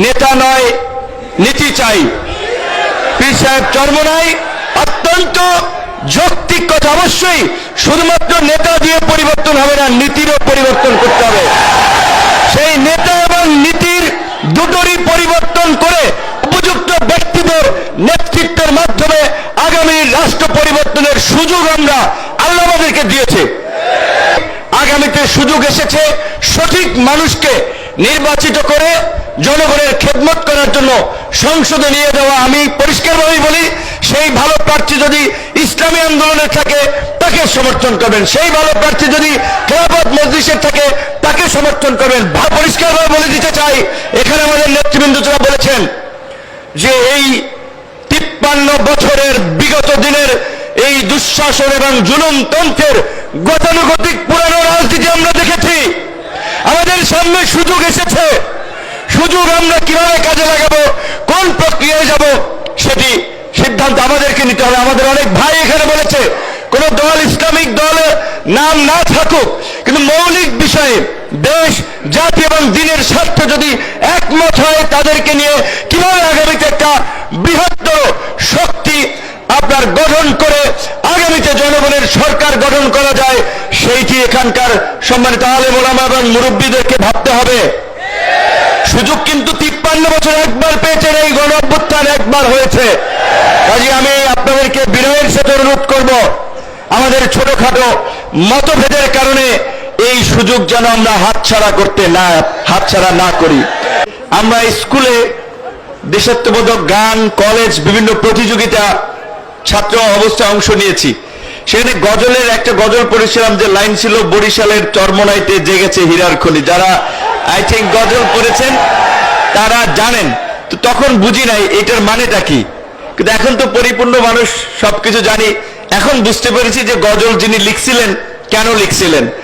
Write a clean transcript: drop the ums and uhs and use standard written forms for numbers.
নেতা নয় নীতি চাই। পীর সাহেব চরমোনাই অত্যন্ত যৌক্তিক কথা। অবশ্যই শুধুমাত্র নেতা দিয়ে পরিবর্তন হবে না, নীতিরও পরিবর্তন করতে হবে। সেই নেতা এবং নীতির দুটোরই পরিবর্তন করে উপযুক্ত ব্যক্তিদের নেতৃত্বের মাধ্যমে আগামী রাষ্ট্র পরিবর্তনের সুযোগ আমরা আল্লাহ আমাদেরকে দিয়েছে। আগামীতে সুযোগ এসেছে সঠিক মানুষকে নির্বাচিত করে জনগণের খেদমত করার জন্য সংসদে নিয়ে যাওয়া। আমি পরিষ্কারভাবে বলি, সেই ভালো প্রার্থী যদি ইসলামী আন্দোলনের থাকে তাকে সমর্থন করবেন, সেই ভালো প্রার্থী যদি খেলাফত মজলিসের থাকে তাকে সমর্থন করবেন। পরিষ্কারভাবে বলে দিতে চাই, এখানে আমাদের নেতৃবৃন্দরা বলেছেন যে এই 53 বছরের বিগত দিনের এই দুঃশাসন এবং জুলুমতন্ত্রের গতানুগতিক পুরানো রাজনীতি আমরা দেখেছি। আমাদের সামনে সুযোগ এসেছে, সুযোগ আমরা কিভাবে কাজে লাগাবো, কোন প্রক্রিয়ায় যাব সেটি সিদ্ধান্ত আমাদেরকে নিতে হবে। আমাদের অনেক ভাই এখানে বলেছে কোন দল ইসলামিক দলের নাম না থাকুক, কিন্তু মৌলিক বিষয়ে দেশ জাতি এবং দিনের স্বার্থে যদি একমত হয় তাদেরকে নিয়ে কিভাবে আগামীতে একটা বৃহত্তর শক্তি আপনার গঠন করে আগামীতে জনগণের সরকার গঠন করা যায়, সেইটি এখানকার সম্মানিত আলেম ওলামা এবং মুরব্বীদেরকে ভাবতে হবে। সুযোগ কিন্তু 53 বছর একবার পেয়েছেন, এই গণ অভ্যুত্থান একবার হয়েছে। কাজে আমি আপনাদেরকে বিনয়ের সাথে অনুরোধ করব, আমাদের ছোটখাটো মতভেদের কারণে এই সুযোগ যেন আমরা হাতছাড়া না করি। আমরা স্কুলে দেশাত্মবোধক গান, কলেজ, বিভিন্ন প্রতিযোগিতা ছাত্র অবস্থায় অংশ নিয়েছি। সেখানে গজলের একটা গজল পড়েছিলাম, যে লাইন ছিল বরিশালের চরমোনাইতে জেগেছে হীরার খনি। যারা আই থিঙ্ক গজল পড়েছেন তারা জানেন। তো তখন বুঝি নাই এটার মানেটা কি, কিন্তু এখন তো পরিপূর্ণ মানুষ সবকিছু জানি। এখন বুঝতে পেরেছি যে গজল যিনি লিখছিলেন কেন লিখছিলেন।